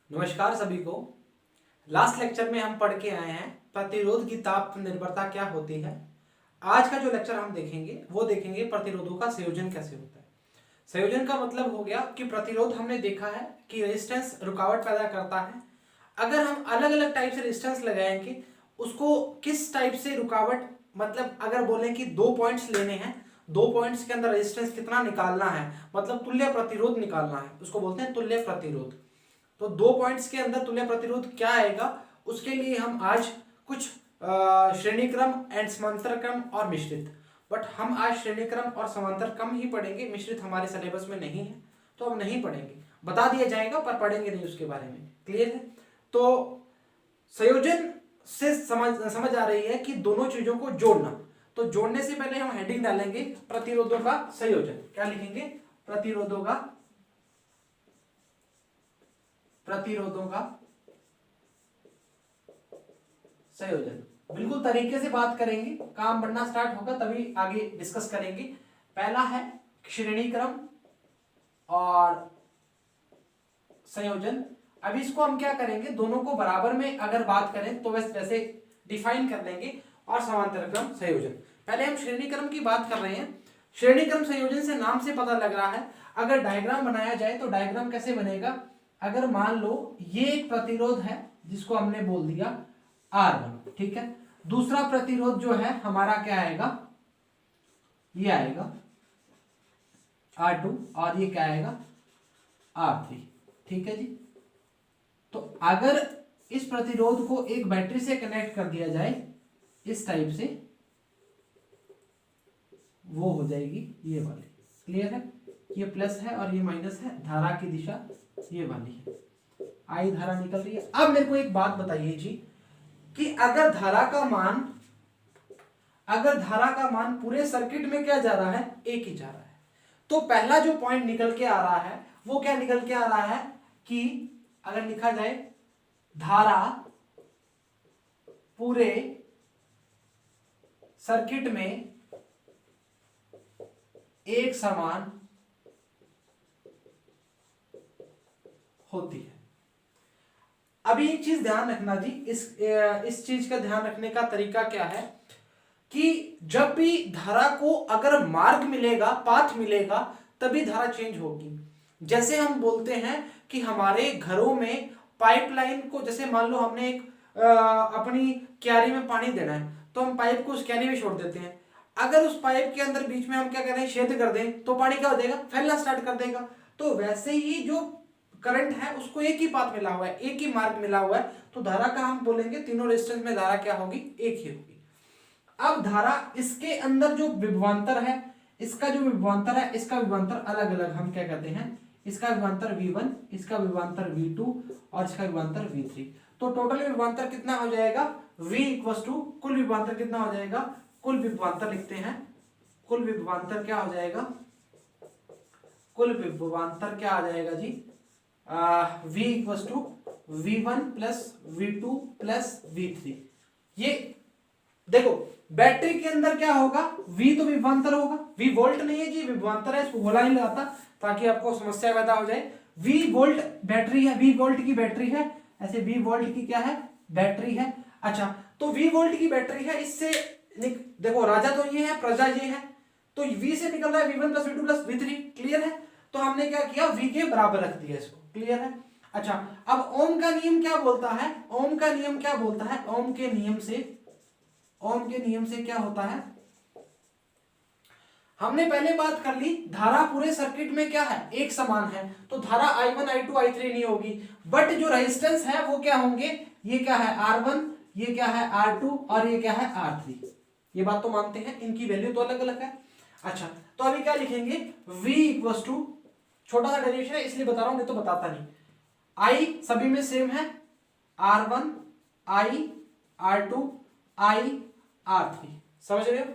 नमस्कार सभी को। लास्ट लेक्चर में हम पढ़ के आए हैं प्रतिरोध की ताप निर्भरता क्या होती है। आज का जो लेक्चर हम देखेंगे वो देखेंगे प्रतिरोधों का संयोजन कैसे होता है। संयोजन का मतलब हो गया कि प्रतिरोध हमने देखा है कि रेजिस्टेंस रुकावट पैदा करता है। अगर हम अलग अलग टाइप से रेजिस्टेंस लगाएंगे उसको किस टाइप से रुकावट, मतलब अगर बोलें कि 2 पॉइंट्स लेने हैं, 2 पॉइंट्स के अंदर रेजिस्टेंस कितना निकालना है, मतलब तुल्य प्रतिरोध निकालना है, उसको बोलते हैं तुल्य प्रतिरोध। तो 2 पॉइंट्स के अंदर तुल्य प्रतिरोध क्या आएगा, उसके लिए हम आज कुछ श्रेणी क्रम एंड समांतर क्रम और मिश्रित, बट हम आज श्रेणी क्रम और समांतर क्रम ही पढ़ेंगे। मिश्रित हमारे सिलेबस में नहीं है तो हम नहीं पढ़ेंगे, बता दिया जाएगा पर पढ़ेंगे नहीं उसके बारे में। क्लियर है? तो संयोजन से समझ आ रही है कि दोनों चीजों को जोड़ना। तो जोड़ने से पहले हम हेडिंग डालेंगे प्रतिरोधों का संयोजन। क्या लिखेंगे? प्रतिरोधों का संयोजन। बिल्कुल तरीके से बात करेंगे, काम बढ़ना स्टार्ट होगा तभी आगे डिस्कस करेंगे। पहला है श्रेणी क्रम और संयोजन। अभी इसको हम क्या करेंगे, दोनों को बराबर में अगर बात करें तो वैसे डिफाइन कर लेंगे। और समांतर क्रम संयोजन, पहले हम श्रेणी क्रम की बात कर रहे हैं। श्रेणी क्रम संयोजन से नाम से पता लग रहा है। अगर डायग्राम बनाया जाए तो डायग्राम कैसे बनेगा, अगर मान लो ये एक प्रतिरोध है जिसको हमने बोल दिया R1, ठीक है। दूसरा प्रतिरोध जो है हमारा क्या आएगा, ये आएगा R2 और ये क्या आएगा R3, ठीक है जी। तो अगर इस प्रतिरोध को एक बैटरी से कनेक्ट कर दिया जाए इस टाइप से, वो हो जाएगी ये वाली। क्लियर है? ये प्लस है और ये माइनस है, धारा की दिशा ये वाली है, आई धारा निकल रही है। अब मेरे को एक बात बताइए जी कि अगर धारा का मान पूरे सर्किट में क्या जा रहा है, एक ही जा रहा है, तो पहला जो पॉइंट निकल के आ रहा है वो क्या निकल के आ रहा है कि अगर लिखा जाए धारा पूरे सर्किट में एक समान होती है। अभी एक चीज ध्यान रखना जी, इस चीज का ध्यान रखने का तरीका क्या है कि जब भी धारा को अगर मार्ग मिलेगा, पाथ मिलेगा, तभी धारा चेंज होगी। जैसे हम बोलते हैं कि हमारे घरों में पाइपलाइन को, जैसे मान लो हमने एक अपनी क्यारी में पानी देना है तो हम पाइप को उस क्यारी में छोड़ देते हैं। अगर उस पाइप के अंदर बीच में हम क्या करें, छेद कर दें तो पानी क्या हो जाएगा, फैलना स्टार्ट कर देगा। तो वैसे ही जो करंट है उसको एक ही पाथ मिला हुआ है, एक ही मार्ग मिला हुआ है, तो धारा का हम बोलेंगे तीनों रेजिस्टेंस में धारा क्या होगी, एक ही होगी। अब धारा इसके अंदर जो विभवांतर है, इसका जो विभवांतर है, इसका विभवांतर अलग अलग हम क्या कहते हैं, इसका विभवांतर V1, इसका विभवांतर V2 और इसका विभवांतर V3। तो टोटल विभवांतर कितना हो जाएगा, V इक्वल टू कुल विभवांतर कितना हो जाएगा, कुल विभवांतर लिखते हैं, कुल विभवांतर क्या हो जाएगा, कुल विभवांतर क्या आ जाएगा जी, V equal to V1 plus V2 plus V3। ये देखो बैटरी के अंदर क्या होगा, V तो विभवांतर होगा, V वोल्ट नहीं है जी, विभवांतर है, इसको बोला नहीं लगाता ताकि आपको समस्या पैदा हो जाए। V वोल्ट बैटरी है, V वोल्ट की बैटरी है, ऐसे V वोल्ट की क्या है, बैटरी है। अच्छा, तो V वोल्ट की बैटरी है, इससे देखो राजा तो ये है, प्रजा ये है, तो V से निकल रहा है V1 plus V2 plus V3। Clear है? तो हमने क्या किया, V के बराबर रख दिया इसको। क्लियर है? अच्छा, अब ओम का नियम क्या बोलता है, ओम का नियम क्या बोलता है, ओम के नियम से क्या होता है, हमने पहले बात कर ली धारा पूरे सर्किट में क्या है, एक समान है, तो धारा I1 I2 I3 नहीं होगी, बट जो रेजिस्टेंस है वो क्या होंगे, ये क्या है R1, ये क्या है R2 और ये क्या है R3। ये बात तो मानते हैं, इनकी वैल्यू तो अलग अलग है। अच्छा, तो अभी क्या लिखेंगे, V इक्वल टू, छोटा सा डेरिवेशन है इसलिए बता रहा हूं, नहीं तो बताता नहीं। I सभी में सेम है, R1 I, R2 I, R3, समझ रहे हो?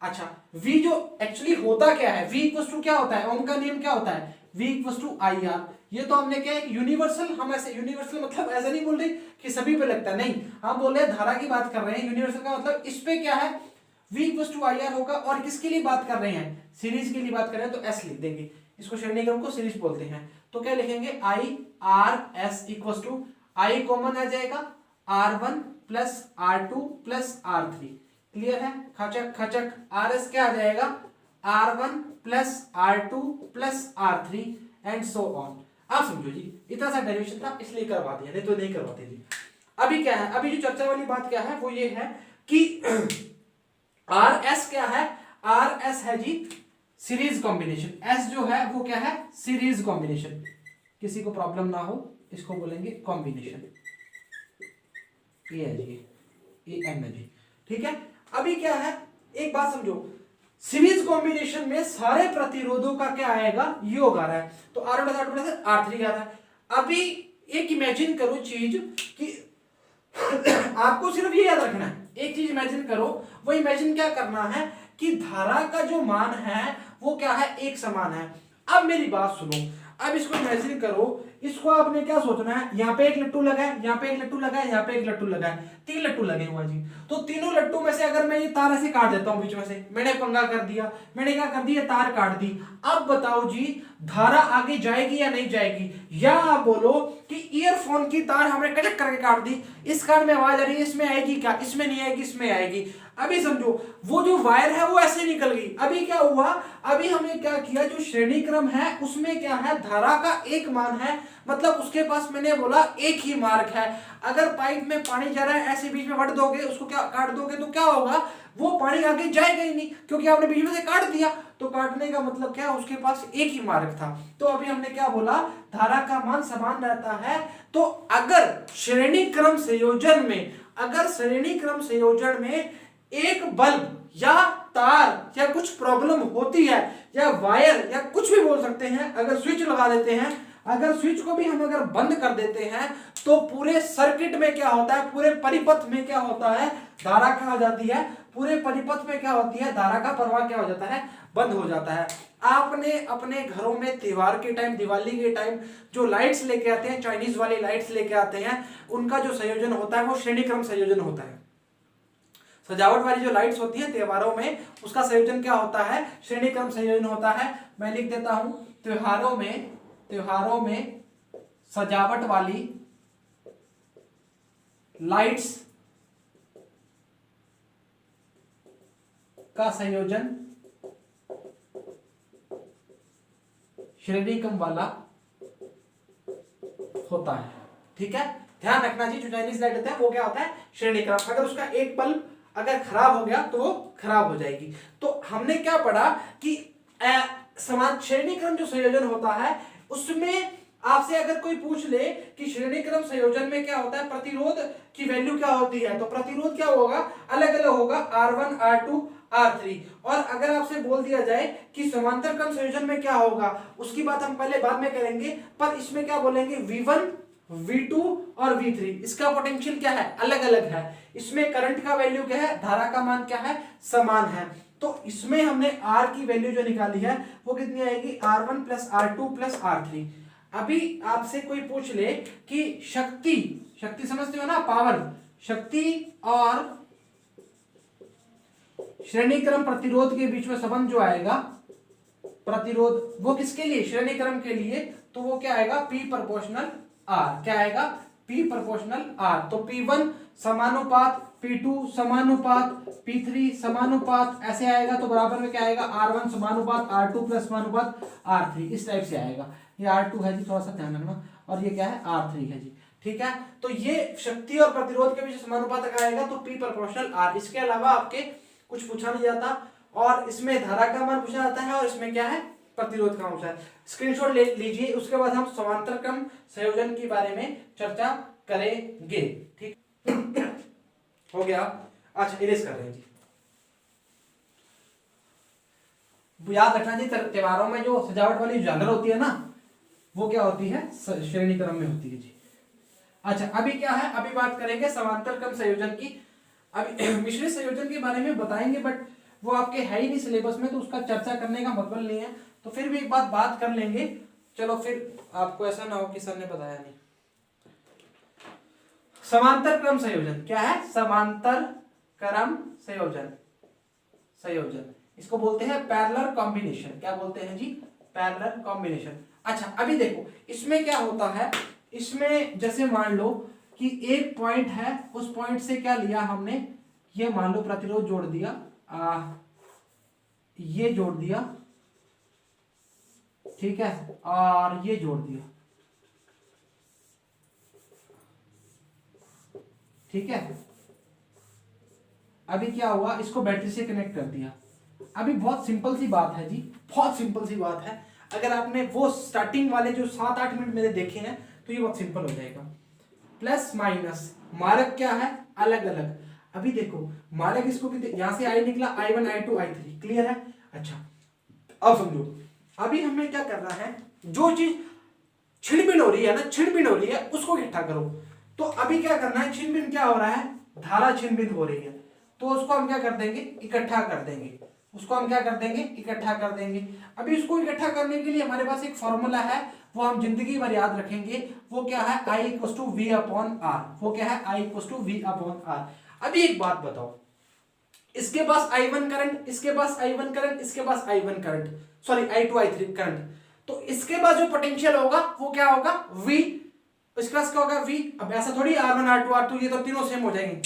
अच्छा, V जो एक्चुअली होता क्या है, V इक्वल टू क्या होता है, ओम का नियम क्या होता है, V इक्वल टू IR। ये तो हमने क्या है यूनिवर्सल, हम ऐसे यूनिवर्सल मतलब ऐसा नहीं बोल रहे कि सभी पे लगता है, नहीं, हम बोल रहे हैं धारा की बात कर रहे हैं। यूनिवर्सल का मतलब इस पे क्या है, V इक्वल टू IR होगा। और किसके लिए बात कर रहे हैं, सीरीज के लिए बात कर रहे हैं, तो S लिख देंगे, इसको श्रेणी क्रम को सीरीज बोलते हैं। तो क्या लिखेंगे, I R S equal to I common आ जाएगा R1 plus R2 plus R3। Clear है? खचक खचक आर एस क्या आ जाएगा R1 plus R2 plus R3 and so on. आप समझो जी, इतना सा डेरिवेशन था इसलिए करवा दिया, नहीं तो नहीं करवाते जी। अभी क्या है, अभी जो चर्चा वाली बात क्या है वो ये है कि आर एस क्या है, आर एस है जी सीरीज कॉम्बिनेशन। एस जो है वो क्या है, सीरीज कॉम्बिनेशन। किसी को प्रॉब्लम ना हो इसको बोलेंगे कॉम्बिनेशन। ये है जी, ये एन है जी, ठीक है। अभी क्या है, एक बात समझो, सीरीज कॉम्बिनेशन में सारे प्रतिरोधों का क्या आएगा, योग आ रहा है, तो R1 plus R2 plus R3 आ रहा है। अभी एक इमेजिन करो चीज कि आपको सिर्फ ये याद रखना है, एक चीज इमेजिन करो, वो इमेजिन क्या करना है कि धारा का जो मान है वो क्या है, एक समान है। अब मेरी बात सुनो, अब इसको इमेजिन करो, इसको आपने क्या सोचना है, यहाँ पे एक लट्टू लगा है, यहाँ पे एक लट्टू लगा है, यहाँ पे एक लट्टू लगा है, 3 लट्टू लगे हुए जी। तो तीनों लट्टू में से अगर मैं ये तार ऐसे काट देता हूं बीच में से, मैंने पंगा कर दिया, मैंने क्या कर दिया, तार काट दी। अब बताओ जी धारा आगे जाएगी या नहीं जाएगी? या आप बोलो कि ईयरफोन की तार हमने कटक करके काट दी, इस कान में आवाज आ रही है, इसमें आएगी क्या, इसमें नहीं आएगी, इसमें आएगी। अभी समझो वो जो वायर है वो ऐसे निकल गई। अभी क्या हुआ, अभी हमने क्या किया, जो श्रेणी क्रम है उसमें क्या है, धारा का एक मान है, मतलब उसके पास मैंने बोला एक ही मार्ग है। अगर पाइप में पानी जा रहा है, ऐसे बीच में वट दोगे, उसको क्या काट दोगे, तो क्या होगा, वो पानी आगे जाएगा ही नहीं, क्योंकि आपने बीच में से काट दिया। तो काटने का मतलब क्या, उसके पास एक ही मार्ग था। तो अभी हमने क्या बोला, धारा का मान समान रहता है। तो अगर श्रेणी क्रम संयोजन में, अगर श्रेणी क्रम संयोजन में एक बल्ब या तार या कुछ प्रॉब्लम होती है, या वायर या कुछ भी बोल सकते हैं, अगर स्विच लगा देते हैं, अगर स्विच को भी हम अगर बंद कर देते हैं, तो पूरे सर्किट में क्या होता है, पूरे परिपथ में क्या होता है, धारा क्या हो जाती है, पूरे परिपथ में क्या होती है, धारा का प्रवाह क्या हो जाता है, बंद हो जाता है। आपने अपने घरों में त्योहार के टाइम, दिवाली के टाइम जो लाइट्स लेके आते हैं, चाइनीज वाली लाइट्स लेके आते हैं, उनका जो संयोजन होता है वो श्रेणी क्रम संयोजन होता है। सजावट वाली जो लाइट्स होती है त्योहारों में, उसका संयोजन क्या होता है, श्रेणी क्रम संयोजन होता है। मैं लिख देता हूं, त्योहारों में सजावट वाली लाइट्स का संयोजन श्रेणी क्रम वाला होता है। ठीक है, ध्यान रखना जी, जो चाइनीज लाइट होता है वो क्या होता है, श्रेणी क्रम। अगर उसका एक बल्ब अगर खराब हो गया तो वो खराब हो जाएगी। तो हमने क्या पढ़ा कि समान श्रेणी क्रम जो संयोजन होता है उसमें आपसे अगर कोई पूछ ले कि श्रेणी क्रम संयोजन में क्या होता है, प्रतिरोध की वैल्यू क्या होती है, तो प्रतिरोध क्या होगा, अलग अलग होगा, R1 R2 R3। और अगर आपसे बोल दिया जाए कि समांतर क्रम संयोजन में क्या होगा, उसकी बात हम पहले बाद में करेंगे, पर इसमें क्या बोलेंगे, V1 V2 और V3, इसका पोटेंशियल क्या है, अलग अलग है। इसमें करंट का वैल्यू क्या है, धारा का मान क्या है, समान है। तो इसमें हमने R की वैल्यू जो निकाली है वो कितनी आएगी, R1 plus R2 plus R3। अभी आपसे कोई पूछ ले कि शक्ति समझते हो ना, पावर, शक्ति और श्रेणी क्रम प्रतिरोध के बीच में संबंध जो आएगा, प्रतिरोध वो किसके लिए, श्रेणी क्रम के लिए, तो वो क्या आएगा, P प्रोपोर्शनल R। क्या आएगा, P प्रोपोर्शनल R। तो P1 समानुपात P2 समानुपात P3 समानुपात, ऐसे आएगा। तो बराबर में क्या आएगा, R1 समानुपात R2 प्लस समानुपात R3, इस टाइप से आएगा। ये R2 है जी, थोड़ा सा ध्यान रखना, और ये क्या है, R3 है जी। ठीक है, तो ये शक्ति और प्रतिरोध के बीच समानुपात का आएगा, तो P प्रोपोर्शनल R। इसके अलावा आपके कुछ पूछा नहीं जाता, और इसमें धारा का मान पूछा जाता है, और इसमें क्या है, प्रतिरोध का अंश है। स्क्रीनशॉट ले लीजिए, उसके बाद हम समांतर क्रम संयोजन के बारे में चर्चा करेंगे। ठीक हो गया, अच्छा इरेज कर रहे हैं जी। याद रखना जी, त्योहारों में जो सजावट वाली झालर होती है ना, वो क्या होती है, श्रेणी क्रम में होती है जी। अच्छा अभी क्या है, अभी बात करेंगे समांतर क्रम संयोजन की। अभी मिश्रित संयोजन के बारे में बताएंगे, बट वो आपके है ही नहीं सिलेबस में, तो उसका चर्चा करने का मतलब नहीं है, तो फिर भी एक बात कर लेंगे। चलो फिर आपको ऐसा ना हो कि सर ने बताया नहीं। समांतर क्रम संयोजन क्या है, समांतर क्रम संयोजन इसको बोलते हैं पैरेलल कॉम्बिनेशन। क्या बोलते हैं जी, पैरेलल कॉम्बिनेशन। अच्छा अभी देखो इसमें क्या होता है, इसमें जैसे मान लो कि एक पॉइंट है, उस पॉइंट से क्या लिया हमने, ये मान लो प्रतिरोध जोड़ दिया, ये जोड़ दिया, ठीक है, और ये जोड़ दिया, ठीक है। अभी क्या हुआ, इसको बैटरी से कनेक्ट कर दिया। अभी बहुत सिंपल सी बात है जी, बहुत सिंपल सी बात है। अगर आपने वो स्टार्टिंग वाले जो 7-8 मिनट मेरे देखे हैं तो ये बहुत सिंपल हो जाएगा। प्लस माइनस मारक क्या है, अलग अलग। अभी देखो मारक इसको यहां से आई निकला, I1 I2 I3, क्लियर है। अच्छा अब समझो, अभी हमें क्या करना है, जो चीज छिड़बिन हो रही है ना, छिड़बिन हो रही है, उसको इकट्ठा करो। तो अभी क्या करना है, छिड़बिन क्या हो रहा है, धारा छिड़बिन हो रही है, तो उसको हम क्या कर देंगे, इकट्ठा कर देंगे। उसको हम क्या कर देंगे, इकट्ठा कर देंगे। अभी उसको इकट्ठा करने के लिए हमारे पास एक फॉर्मूला है, वो हम जिंदगी भर याद रखेंगे। वो क्या है, I = V/R। वो क्या है, I = V/R। अभी एक बात बताओ, इसके पास I1 करंट, इसके पास I1 करंट, इसके पास I1 current, sorry I2 I3 current, तो इसके पास जो पोटेंशियल होगा वो क्या होगा, V। इसके पास क्या होगा, V। अब ऐसा थोड़ी R1 R2 R2 ये तो तीनों सेम हो जाएंगे,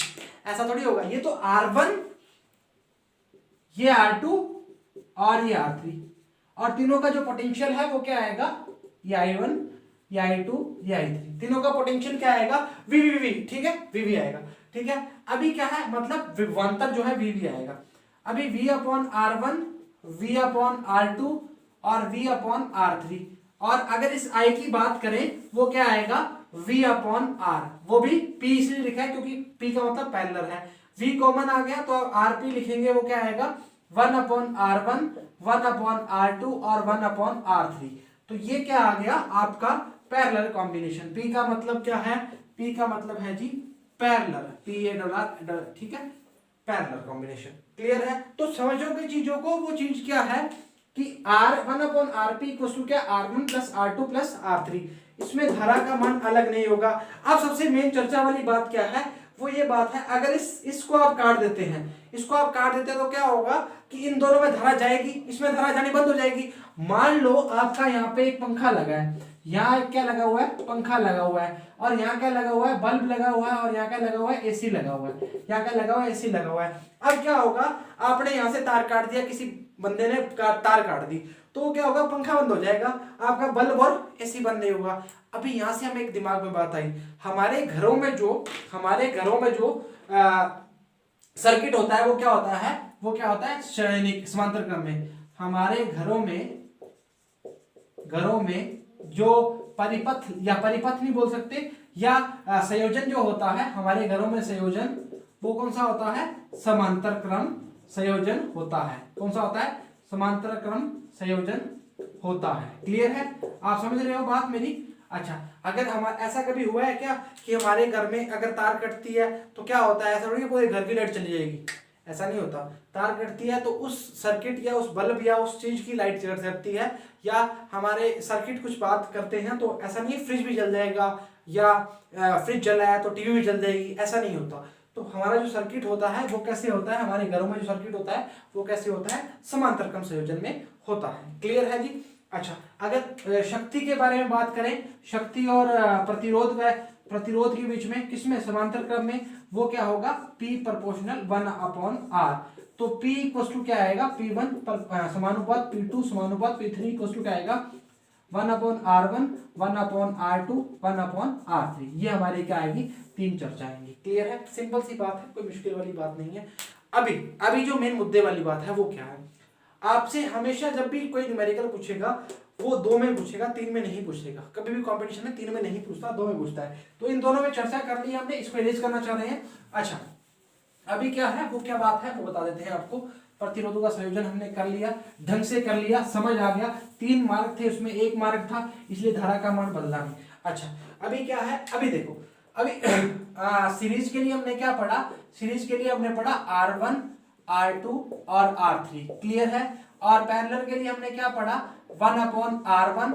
ऐसा थोड़ी होगा। ये तो R1, ये R2 और ये R3, और तीनों का जो पोटेंशियल है वो क्या आएगा, ये I1, ये I2, ये I3, तीनों का पोटेंशियल क्या आएगा, VV, ठीक है, VV आएगा, ठीक है। अभी क्या है, मतलब विभवांतर जो है VV आएगा। अभी V/R1, V/R2 और V/R3, और अगर इस I की बात करें वो क्या आएगा, V/R। वो भी P इसलिए लिखा है क्योंकि P का मतलब पैरेलल है। V कॉमन आ गया तो अब RP लिखेंगे, वो क्या आएगा, 1/R1, 1/R2 और 1/R3। तो ये क्या आ गया आपका पैरेलल कॉम्बिनेशन। P का मतलब क्या है, P का मतलब है जी पैरेलल, PA, ठीक है, पैरेलल कॉम्बिनेशन, क्लियर है। तो समझोगे चीजों को, वो चीज क्या है कि R1/RP = क्या, R1 + R2 + R3। इसमें धारा का मान अलग नहीं होगा। अब सबसे मेन चर्चा वाली बात क्या है, वो ये बात है, अगर इसको आप काट देते हैं, इसको आप काट देते हैं तो क्या होगा कि इन दोनों में धारा जाएगी, इसमें धारा जानी बंद हो जाएगी। मान लो आपका यहाँ पे एक पंखा लगा है, यहाँ क्या लगा हुआ है, पंखा लगा हुआ है, और यहाँ क्या लगा हुआ है, बल्ब लगा हुआ है, और यहाँ क्या लगा हुआ है, एसी लगा हुआ है, यहाँ क्या लगा हुआ है, एसी लगा हुआ है। अब क्या होगा, आपने यहाँ से तार काट दिया, किसी बंदे ने तार काट दी, तो क्या होगा, पंखा बंद हो जाएगा, आपका बल्ब और एसी बंद नहीं होगा। अभी यहाँ से हमें एक दिमाग में बात आई, हमारे घरों में जो सर्किट होता है वो क्या होता है, वो क्या होता है, श्रेणिक समांतर क्रम में। हमारे घरों में जो परिपथ, या परिपथ नहीं बोल सकते, या संयोजन जो होता है हमारे घरों में, संयोजन वो कौन सा होता है, समांतर क्रम संयोजन होता है। कौन सा होता है, समांतर क्रम संयोजन होता है, क्लियर है, आप समझ रहे हो बात मेरी। अच्छा, अगर हम ऐसा कभी हुआ है क्या कि हमारे घर में अगर तार कटती है तो क्या होता है, ऐसा नहीं पूरे घर की लाइट चली जाएगी, ऐसा नहीं होता। तार कटती है तो उस सर्किट या उस बल्ब या उस चीज की लाइट जल सकती है, या हमारे सर्किट कुछ बात करते हैं तो ऐसा नहीं फ्रिज भी जल जाएगा, या फ्रिज जला है तो टीवी भी जल जाएगी, ऐसा नहीं होता। तो हमारा जो सर्किट होता है वो कैसे होता है, हमारे घरों में जो सर्किट होता है वो कैसे होता है, समांतर क्रम संयोजन में होता है, क्लियर है जी। अच्छा, अगर शक्ति के बारे में बात करें, शक्ति और प्रतिरोध के बीच में, किसमें, समांतर क्रम में, वो क्या होगा, P = 1/R। तो P = क्या आएगा, P1 समानुपात P2 समानुपात P3 = क्या आएगा, 1/R1, 1/R2, 1/R3। ये हमारी क्या आएगी, 3 चर्चा आएंगी, क्लियर है, सिंपल सी बात है, कोई मुश्किल वाली बात नहीं है। अभी जो मेन मुद्दे वाली बात है वो क्या है, आपसे हमेशा जब भी कोई न्यूमेरिकल पूछेगा वो 2 में पूछेगा, 3 में नहीं पूछेगा। कभी भी कंपटीशन में 3 में नहीं पूछता, 2 में पूछता है। तो इन दोनों में चर्चा कर ली हमने, इसको इरेज करना चाह रहे हैं। अच्छा, अभी क्या है, वो क्या बात है वो बता देते हैं आपको। प्रतिरोधों का संयोजन हमने कर लिया, ढंग से कर लिया, समझ आ गया। 3 मार्क थे, उसमें 1 मार्क था, इसलिए धारा का मान बदला नहीं। अच्छा, अभी क्या है, अभी देखो, अभी सीरीज के लिए हमने क्या पढ़ा, सीरीज के लिए हमने पढ़ा R1, R2 और R3, क्लियर है। और पैरेलल के लिए हमने क्या पढ़ा, 1/R1,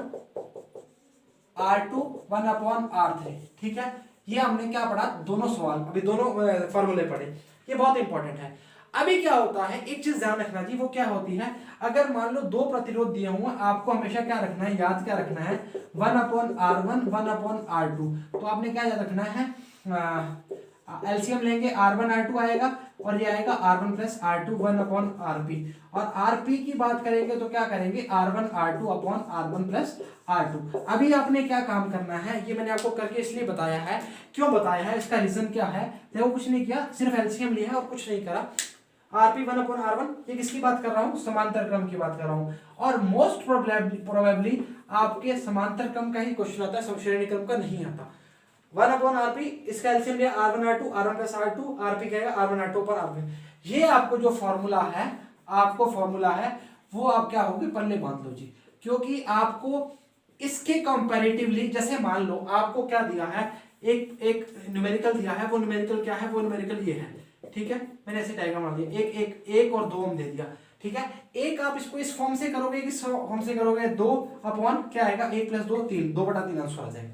R2, 1/R3, ठीक है। ये हमने क्या पढ़ा, दोनों सवाल, अभी दोनों फॉर्मूले पढ़े, ये बहुत इंपॉर्टेंट है। अभी क्या होता है, एक चीज ध्यान रखना जी, वो क्या होती है, अगर मान लो दो प्रतिरोध दिए हुए, आपको हमेशा क्या रखना है, याद क्या रखना है, 1/R1 1/R2। तो आपने क्या याद रखना है, एलसीएम लेंगे, R1 R2 आएगा और ये आएगा R1 + R2 1/RP। और RP की बात करेंगे तो क्या करेंगे, R1 R2 R1 + R2। अभी आपने क्या काम करना है, ये मैंने आपको करके इसलिए बताया है, क्यों बताया है, इसका रीजन क्या है, देखो कुछ नहीं किया, सिर्फ एलसीएम लिया है और कुछ नहीं करा। RP 1/R1, ये किसकी बात कर रहा हूं, समांतर क्रम की बात कर रहा हूं। और मोस्ट प्रोबेबली आपके समांतर क्रम का ही क्वेश्चन आता है, समश्रेणी क्रम का नहीं आता। 1/RP, इसका एलसीएम लिया R1 R2 R1 + R2, RP कहेगा R1 R2 RP। ये आपको जो फॉर्मूला है, आपको फॉर्मूला है वो आप क्या होगी, पल्ले बांध लो जी, क्योंकि आपको इसके कंपैरेटिवली, जैसे मान लो आपको क्या दिया है, एक न्यूमेरिकल दिया है, वो न्यूमेरिकल क्या है, वो न्यूमेरिकल ये है, ठीक है, मैंने ऐसे डायग्राम बना दिया, एक और 2 दे दिया, ठीक है। एक आप इसको इस फॉर्म से करोगे, किस फॉर्म से करोगे, 2 अपॉन क्या आएगा, 1 + 2 3, 2/3 आंसर आ जाएगा।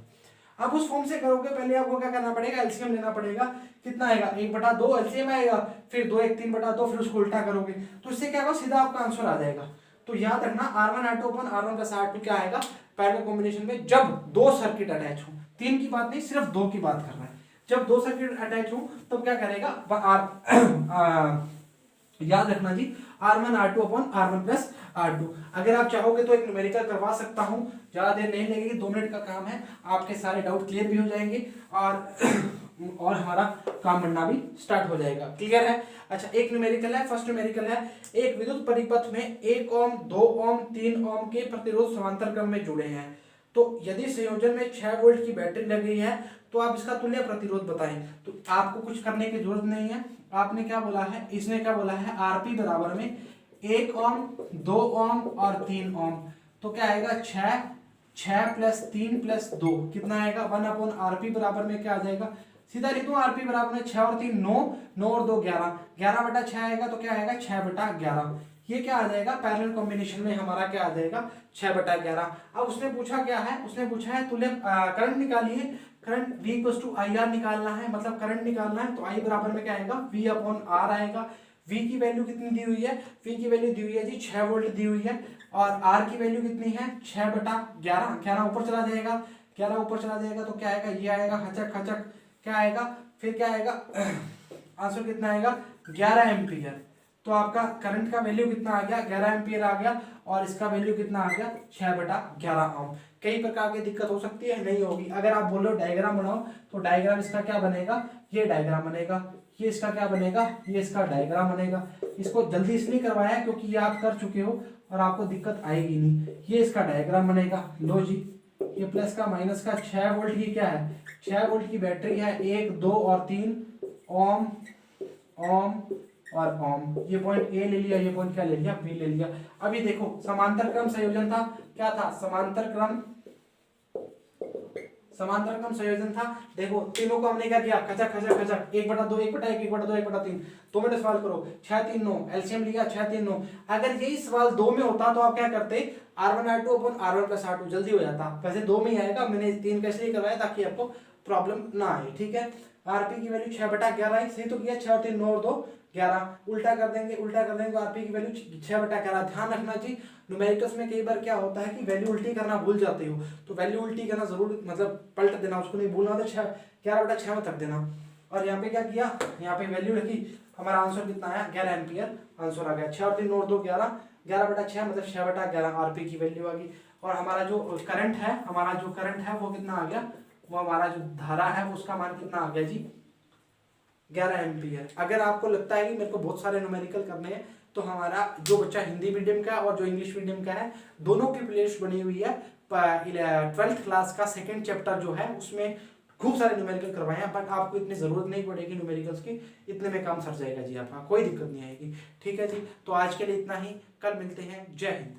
अब उस फॉर्म से करोगे, पहले आपको क्या करना पड़ेगा, एलसीएम लेना पड़ेगा, कितना आएगा, 1/2 एलसीएम आएगा, फिर 2 1 3/2, फिर उसको उल्टा करोगे, तो इससे क्या होगा, सीधा आपका आंसर आ जाएगा। तो याद रखना, R1 R2 R1 + R2 क्या आएगा, पैरेलल कॉम्बिनेशन में जब 2 सर्किट अटैच हो, 3 की बात नहीं, सिर्फ 2 की बात कर रहा है, जब 2 सर्किट अटैच हो तब क्या करेगा, याद रखना जी, R1 R2 R1 + R2। अगर आप चाहोगे तो एक न्यूमेरिकल करवा सकता हूं, ज्यादा देर नहीं लगेगी, 2 मिनट का काम है, आपके सारे डाउट क्लियर भी हो जाएंगे और हमारा काम बनना भी स्टार्ट हो जाएगा। क्लियर है? अच्छा, एक न्यूमेरिकल है, फर्स्ट न्यूमेरिकल है, एक विद्युत परिपथ में 1 ओम 2 ओम 3 ओम के प्रतिरोध समांतर क्रम में जुड़े हैं, तो यदि संयोजन में 6 वोल्ट की बैटरी लगी है तो आप इसका तुल्य प्रतिरोध बताएं। तो आपको कुछ करने की जरूरत नहीं है, आपने क्या बोला है, इसने क्या बोला है, आरपी बराबर में 1 ओम 2 ओम और 3 ओम, तो क्या आएगा, 6 + 3 + 2 कितना आएगा, 1/RP बराबर में क्या आ जाएगा, सीधा लिख दूं, आरपी बराबर में 6 और 3 9, 9 और 2 11, 11/6 आएगा, तो क्या आएगा, 6/11। ये क्या आ जाएगा, पैरेलल कॉम्बिनेशन में हमारा क्या आ जाएगा, 6/11। अब उसने पूछा क्या है, उसने पूछा है तुल्य करंट निकालिए, करंट V = IR निकालना है, मतलब करंट निकालना है, तो I बराबर में क्या आएगा, V/R आएगा। V की वैल्यू कितनी दी हुई है, V की वैल्यू दी हुई है जी 6 वोल्ट दी हुई है, और R की वैल्यू कितनी है, 6/11, 11 ऊपर चला जाएगा, 11 ऊपर चला जाएगा, तो क्या आएगा, ये आएगा, खचक खचक क्या आएगा, फिर क्या आएगा, आंसर कितना आएगा, 11 एम्पीयर। तो आपका करंट का वैल्यू कितना आ गया, 11 एम्पीयर आ गया, और इसका वैल्यू कितना आ गया, 6/11 ओम। कई प्रकार की दिक्कत हो सकती है, नहीं होगी। अगर आप बोलो डायग्राम बनाओ, तो डायग्राम इसका क्या बनेगा, ये डायग्राम बनेगा, ये इसका क्या बनेगा, ये इसका डायग्राम बनेगा। इसको जल्दी इसलिए करवाया क्योंकि ये आप कर चुके हो और आपको दिक्कत आएगी नहीं। ये इसका डायग्राम बनेगा, लो जी, ये प्लस का माइनस का 6 वोल्ट की क्या है, 6 वोल्ट की बैटरी है, 1 2 और 3 ओम ओम और ओम। ये पॉइंट ए ले लिया, ये पॉइंट क्या ले लिया, बी ले लिया। अभी देखो समांतर क्रम संयोजन था, क्या था, समांतर क्रम संयोजन था। देखो तीनों को हमने क्या किया, खचक खचक खचक, 1/2 1/1 1/2 1/3। 2 मिनट सवाल करो, 6 3 9, एलसीएम लिया 6 3 9। अगर यही सवाल 2 में होता तो आप क्या करते, R1 R2 R1 + R2, जल्दी हो जाता। वैसे 2 में ही आएगा, मैंने 3 का इसलिए करवाया ताकि आपको प्रॉब्लम ना आए, ठीक है। आरपी की वैल्यू 6/11 है, सही तो किया, 6 और 3 9 और 2 11, उल्टा कर देंगे, आरपी की वैल्यू 6/11। ध्यान रखना जी, न्यूमेरिकल्स में कई बार क्या होता है कि वैल्यू उल्टी करना भूल जाते हो, तो वैल्यू उल्टी करना जरूर, मतलब पलट देना, उसको नहीं भूलना, तो 11/6 में तक देना। और यहाँ पे क्या किया, यहाँ पे वैल्यू रखी, हमारा आंसर कितना आया, 11 एम्पीयर आंसर आ गया। 6 और 3 9 और 2 11, 11/6 मतलब 6/11 आरपी की वैल्यू आ गई। और हमारा जो करंट है वो कितना आ गया, वो हमारा जो धारा है उसका मान कितना आ गया जी, 11 एम्पीयर। अगर आपको लगता है कि मेरे को बहुत सारे न्यूमेरिकल करने हैं, तो हमारा जो बच्चा हिंदी मीडियम का और जो इंग्लिश मीडियम का है, दोनों की प्लेलिस्ट बनी हुई है। 12th क्लास का 2nd चैप्टर जो है उसमें खूब सारे न्यूमेरिकल करवाए हैं, बट आपको इतनी जरूरत नहीं पड़ेगी न्यूमेरिकल्स की, इतने में काम सर जाएगा जी, आपका कोई दिक्कत नहीं आएगी, ठीक है जी। तो आज के लिए इतना ही, कल मिलते हैं, जय हिंद।